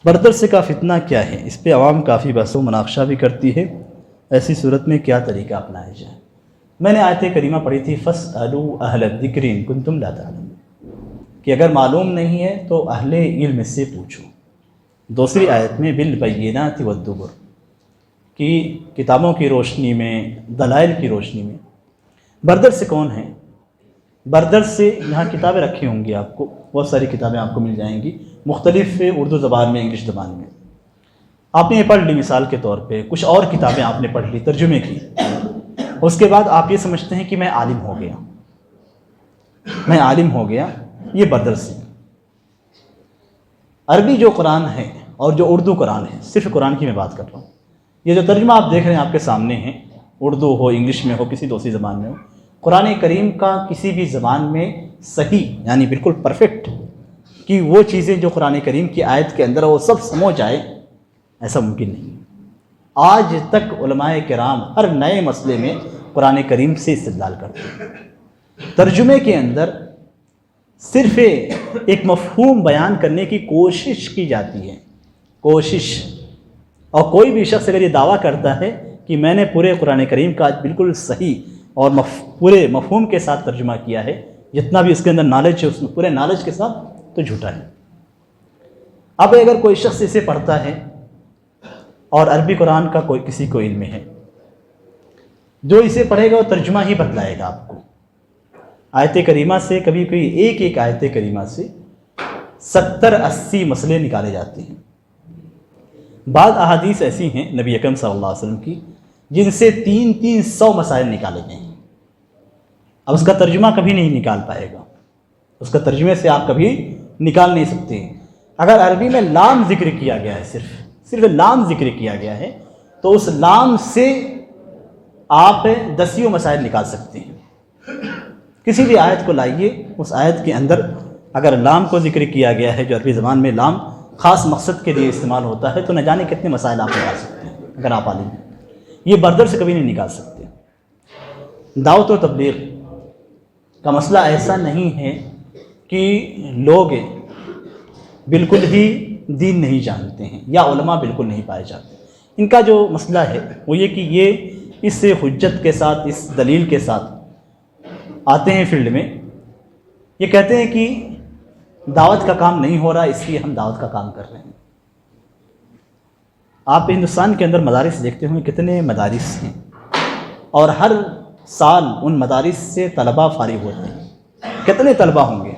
Brothers کا فتنہ کیا ہے؟ اس پہ عوام کافی بحث و مناقشہ بھی کرتی ہے۔ ایسی صورت میں کیا طریقہ اپنایا جائے؟ میں نے آیت کریمہ پڑھی تھی فَاسْأَلُوا أَهْلَ الذِّكْرِ إِن كُنتُمْ لَا تَعْلَمُونَ، کہ اگر معلوم نہیں ہے تو اہل علم سے پوچھو۔ دوسری آیت میں بِالْبَيِّنَاتِ وَالزُّبُرِ، کہ کتابوں کی روشنی میں، دلائل کی روشنی میں۔ بردرس کون ہیں؟ بردرس سے یہاں کتابیں رکھی ہوں گی، آپ کو بہت ساری کتابیں آپ کو مل جائیں گی مختلف اردو زبان میں، انگلش زبان میں۔ آپ نے یہ پڑھ لی مثال کے طور پہ، کچھ اور کتابیں آپ نے پڑھ لی، ترجمے کی، اس کے بعد آپ یہ سمجھتے ہیں کہ میں عالم ہو گیا، میں عالم ہو گیا، یہ بردرس ہے۔ عربی جو قرآن ہے اور جو اردو قرآن ہے، صرف قرآن کی میں بات کر رہا ہوں، یہ جو ترجمہ آپ دیکھ رہے ہیں آپ کے سامنے ہیں، اردو ہو، انگلش میں ہو، کسی دوسری زبان میں ہو، قرآن کریم کا کسی بھی زبان میں صحیح یعنی بالکل پرفیکٹ کہ وہ چیزیں جو قرآن کریم کی آیت کے اندر وہ سب سمجھ جائے، ایسا ممکن نہیں۔ آج تک علماء کرام ہر نئے مسئلے میں قرآن کریم سے استدلال کرتے ہیں۔ ترجمے کے اندر صرف ایک مفہوم بیان کرنے کی کوشش کی جاتی ہے، کوشش، اور کوئی بھی شخص اگر یہ دعویٰ کرتا ہے کہ میں نے پورے قرآن کریم کا بالکل صحیح اور پورے مفہوم کے ساتھ ترجمہ کیا ہے، جتنا بھی اس کے اندر نالج ہے اس میں پورے نالج کے ساتھ، تو جھوٹا ہے۔ اب اگر کوئی شخص اسے پڑھتا ہے اور عربی قرآن کا کوئی کسی کو علم ہے، جو اسے پڑھے گا وہ ترجمہ ہی بتلائے گا آپ کو۔ آیت کریمہ سے کبھی کوئی ایک آیت کریمہ سے 70-80 مسئلے نکالے جاتے ہیں۔ بعض احادیث ایسی ہیں نبی اکرم صلی اللہ علیہ وسلم کی جن سے 300 مسائل نکالے گئے ہیں۔ اب اس کا ترجمہ کبھی نہیں نکال پائے گا، اس کا ترجمے سے آپ کبھی نکال نہیں سکتے۔ اگر عربی میں لام ذکر کیا گیا ہے، صرف لام ذکر کیا گیا ہے، تو اس لام سے آپ 10 مسائل نکال سکتے ہیں۔ کسی بھی آیت کو لائیے، اس آیت کے اندر اگر لام کو ذکر کیا گیا ہے، جو عربی زبان میں لام خاص مقصد کے لیے استعمال ہوتا ہے، تو نہ جانے کتنے مسائل آپ نکال سکتے ہیں اگر آپ عالم ہیں۔ یہ بردر سے کبھی نہیں نکال سکتے۔ دعوت و تبلیغ کا مسئلہ ایسا نہیں ہے کہ لوگ بالکل ہی دین نہیں جانتے ہیں یا علماء بالکل نہیں پائے جاتے۔ ان کا جو مسئلہ ہے وہ یہ کہ یہ اس حجت کے ساتھ، اس دلیل کے ساتھ آتے ہیں فیلڈ میں، یہ کہتے ہیں کہ دعوت کا کام نہیں ہو رہا، اس لیے ہم دعوت کا کام کر رہے ہیں۔ آپ ہندوستان کے اندر مدارس دیکھتے ہوں، کتنے مدارس ہیں، اور ہر سال ان مدارس سے طلباء فارغ ہوتے ہیں۔ کتنے طلباء ہوں گے؟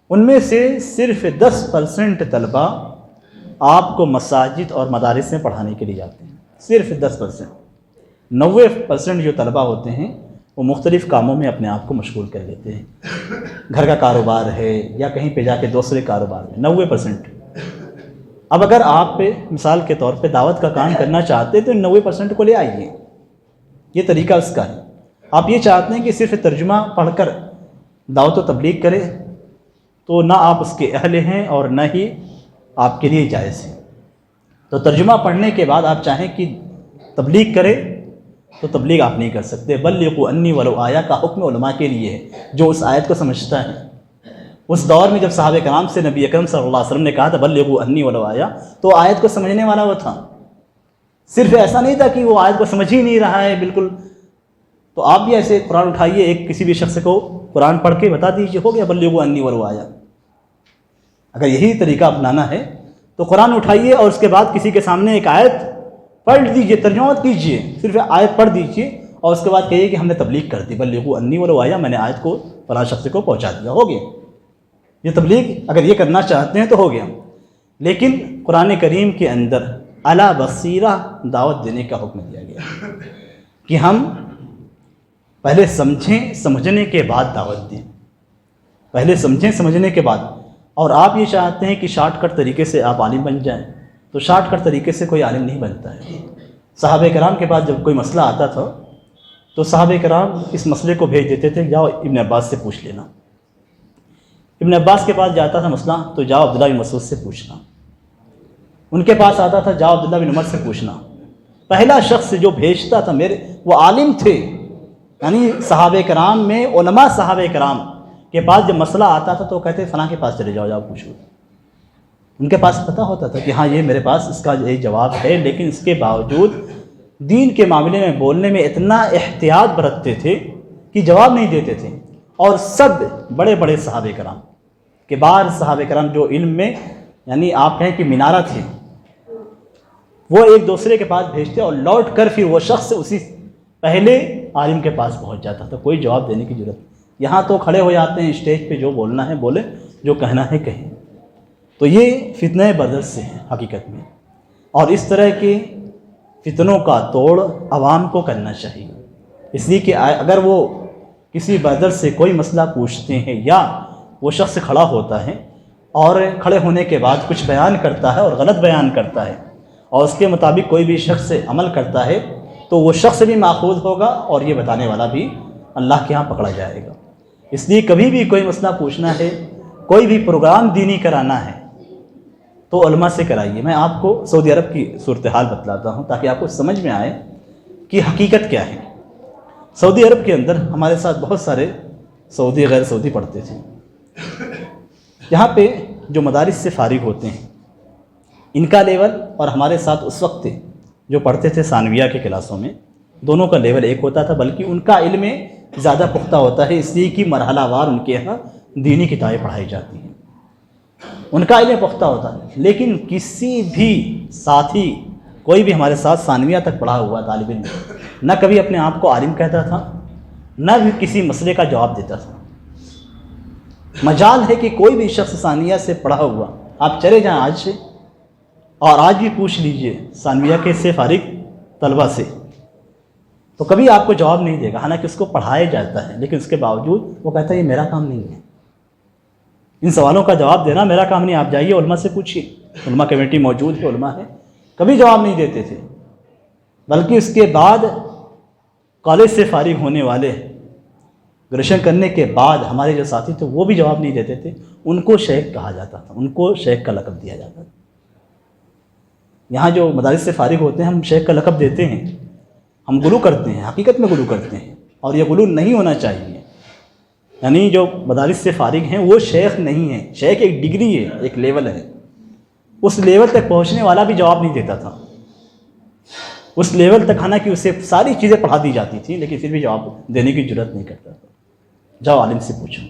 ان میں سے صرف 10% طلباء آپ کو مساجد اور مدارس میں پڑھانے کے لیے جاتے ہیں، صرف 10%۔ 90% جو طلباء ہوتے ہیں وہ مختلف کاموں میں اپنے آپ کو مشغول کر لیتے ہیں، گھر کا کاروبار ہے یا کہیں پہ جا کے دوسرے کاروبار میں، 90%۔ اب اگر آپ مثال کے طور پہ دعوت کا کام کرنا چاہتے تو 90% کو لے آئیے، یہ طریقہ اس کا ہے۔ آپ یہ چاہتے ہیں کہ صرف ترجمہ پڑھ کر دعوت و تبلیغ کرے، تو نہ آپ اس کے اہل ہیں اور نہ ہی آپ کے لیے جائز ہے۔ تو ترجمہ پڑھنے کے بعد آپ چاہیں کہ تبلیغ کرے تو تبلیغ آپ نہیں کر سکتے۔ بلغوا انی ولو آیا کا حکم علماء کے لیے ہے، جو اس آیت کو سمجھتا ہے۔ اس دور میں جب صحابہ کرام سے نبی اکرم صلی اللہ علیہ وسلم نے کہا تھا بلغوا انی ولو آیا، تو آیت کو سمجھنے والا وہ تھا، صرف ایسا نہیں تھا کہ وہ آیت کو سمجھ ہی نہیں رہا ہے بالکل۔ تو آپ بھی ایسے قرآن اٹھائیے، ایک کسی بھی شخص کو قرآن پڑھ کے بتا دیجیے، ہو گیا بلغوا انی ولو آیا۔ اگر یہی طریقہ اپنانا ہے تو قرآن اٹھائیے اور اس کے بعد کسی کے سامنے ایک آیت پڑھ دیجیے، ترجمہ مت کیجیے، صرف آیت پڑھ دیجیے اور اس کے بعد کہیے کہ ہم نے تبلیغ کر دی، بلغوا انی ولو آیا، میں نے آیت کو فلاں شخص کو پہنچا دیا، ہو گیا۔ یہ تبلیغ اگر یہ کرنا چاہتے ہیں تو ہو گیا۔ لیکن قرآن کریم کے اندر علی بصیرہ دعوت دینے کا حکم دیا گیا کہ ہم پہلے سمجھیں، سمجھنے کے بعد دعوت دیں، پہلے سمجھیں سمجھنے کے بعد۔ اور آپ یہ چاہتے ہیں کہ شارٹ کٹ طریقے سے آپ عالم بن جائیں، تو شارٹ کٹ طریقے سے کوئی عالم نہیں بنتا ہے۔ صحابہ کرام کے پاس جب کوئی مسئلہ آتا تھا تو صحابہ کرام اس مسئلے کو بھیج دیتے تھے، جاؤ ابن عباس سے پوچھ لینا۔ ابن عباس کے پاس جاتا تھا مسئلہ تو جاؤ عبداللہ بن مسعود سے پوچھنا، ان کے پاس آتا تھا جاؤ عبداللہ بن عمر سے پوچھنا۔ پہلا شخص جو بھیجتا تھا وہ عالم تھے، یعنی صحابہ کرام میں علماء صحابہ کرام کے پاس جب مسئلہ آتا تھا تو کہتے فلاں کے پاس چلے جاؤ، جاؤ پوچھو۔ ان کے پاس پتہ ہوتا تھا کہ ہاں یہ میرے پاس اس کا یہ جواب ہے، لیکن اس کے باوجود دین کے معاملے میں بولنے میں اتنا احتیاط برتتے تھے کہ جواب نہیں دیتے تھے۔ اور سب بڑے بڑے صحابہ کرام، کبار صحابہ کرام جو علم میں یعنی آپ کہیں کہ مینارہ تھے، وہ ایک دوسرے کے پاس بھیجتے اور لوٹ کر پھر وہ شخص اسی پہلے عالم کے پاس پہنچ جاتا تھا، کوئی جواب دینے کی ضرورت نہیں۔ یہاں تو کھڑے ہو جاتے ہیں اسٹیج پہ، جو بولنا ہے بولے، جو کہنا ہے کہیں۔ تو یہ فتنہ بردش سے ہے حقیقت میں، اور اس طرح کے فتنوں کا توڑ عوام کو کرنا چاہیے، اس لیے کہ اگر وہ کسی بردش سے کوئی مسئلہ پوچھتے ہیں یا وہ شخص کھڑا ہوتا ہے اور کھڑے ہونے کے بعد کچھ بیان کرتا ہے اور غلط بیان کرتا ہے اور اس کے مطابق کوئی بھی شخص عمل کرتا ہے تو وہ شخص بھی ماخوذ ہوگا اور یہ بتانے والا بھی اللہ کے ہاں پکڑا جائے گا۔ اس لیے کبھی بھی کوئی مسئلہ پوچھنا ہے، کوئی بھی پروگرام دینی کرانا ہے تو علماء سے کرائیے۔ میں آپ کو سعودی عرب کی صورتحال بتلاتا ہوں تاکہ آپ کو سمجھ میں آئے کہ حقیقت کیا ہے۔ سعودی عرب کے اندر ہمارے ساتھ بہت سارے سعودی غیر سعودی پڑھتے تھے۔ یہاں پہ جو مدارس سے فارغ ہوتے ہیں ان کا لیول اور ہمارے ساتھ اس وقت جو پڑھتے تھے ثانویہ کے کلاسوں میں، دونوں کا لیول ایک ہوتا تھا، بلکہ ان کا علم زیادہ پختہ ہوتا ہے، اس لیے کہ مرحلہ وار ان کے یہاں دینی کتابیں پڑھائی جاتی ہیں، ان کا علم پختہ ہوتا ہے۔ لیکن کسی بھی ساتھی، کوئی بھی ہمارے ساتھ ثانویہ تک پڑھا ہوا طالب علم نہ کبھی اپنے آپ کو عالم کہتا تھا، نہ بھی کسی مسئلے کا جواب دیتا تھا۔ مجال ہے کہ کوئی بھی شخص ثانویہ سے پڑھا ہوا، آپ چلے جائیں آج سے اور آج بھی پوچھ لیجئے ثانویہ کے سے فارغ طلبہ سے، تو کبھی آپ کو جواب نہیں دے گا، حالانکہ اس کو پڑھایا جاتا ہے، لیکن اس کے باوجود وہ کہتا ہے یہ میرا کام نہیں ہے، ان سوالوں کا جواب دینا میرا کام نہیں، آپ جائیے علماء سے پوچھیے، علماء کمیٹی موجود ہے، علماء ہے، کبھی جواب نہیں دیتے تھے۔ بلکہ اس کے بعد کالج سے فارغ ہونے والے، گریجویشن کرنے کے بعد ہمارے جو ساتھی تھے وہ بھی جواب نہیں دیتے تھے، ان کو شیخ کہا جاتا تھا، ان کو شیخ کا لقب دیا جاتا تھا۔ یہاں جو مدارس سے فارغ ہوتے ہیں ہم شیخ کا لقب دیتے ہیں، ہم غلو کرتے ہیں، حقیقت میں غلو کرتے ہیں، اور یہ غلو نہیں ہونا چاہیے۔ یعنی جو مدارس سے فارغ ہیں وہ شیخ نہیں ہیں، شیخ ایک ڈگری ہے، ایک لیول ہے، اس لیول تک پہنچنے والا بھی جواب نہیں دیتا تھا، اس لیول تک حالانکہ اسے ساری چیزیں پڑھا دی جاتی تھیں لیکن پھر بھی جواب دینے کی جرات نہیں کرتا تھا۔ جاؤ عالم سے پوچھو۔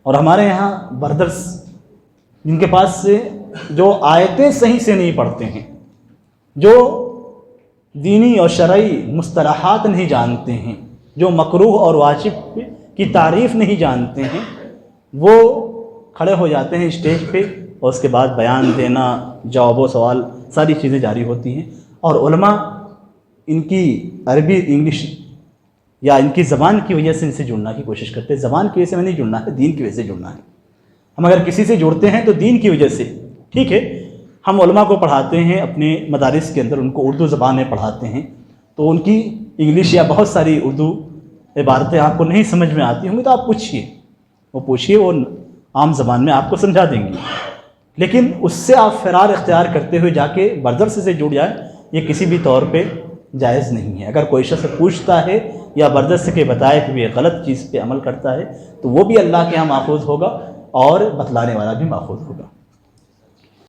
اور ہمارے یہاں بردرس جن کے پاس سے جو آیتیں صحیح سے نہیں پڑھتے ہیں، جو دینی اور شرعی مصطلحات نہیں جانتے ہیں، جو مکروہ اور واجب کی تعریف نہیں جانتے ہیں، وہ کھڑے ہو جاتے ہیں اسٹیج پہ اور اس کے بعد بیان دینا، جواب و سوال، ساری چیزیں جاری ہوتی ہیں، اور علماء ان کی عربی انگلش یا ان کی زبان کی وجہ سے ان سے جڑنا کی کوشش کرتے ہیں۔ زبان کی وجہ سے میں نہیں جڑنا ہے، دین کی وجہ سے جڑنا ہے۔ ہم اگر کسی سے جڑتے ہیں تو دین کی وجہ سے، ٹھیک ہے، ہم علماء کو پڑھاتے ہیں اپنے مدارس کے اندر، ان کو اردو زبان میں پڑھاتے ہیں، تو ان کی انگلش یا بہت ساری اردو عبارتیں آپ کو نہیں سمجھ میں آتی ہوں گی تو آپ پوچھیے، وہ عام زبان میں آپ کو سمجھا دیں گے۔ لیکن اس سے آپ فرار اختیار کرتے ہوئے جا کے بردرس سے جڑ جائے، یہ کسی بھی طور پہ جائز نہیں ہے۔ اگر کوئی شخص پوچھتا ہے یا بردرس کے بتائے ہوئے غلط چیز پہ عمل کرتا ہے تو وہ بھی اللہ کے ہاں ماخوذ ہوگا اور بتلانے والا بھی ماخوذ ہوگا۔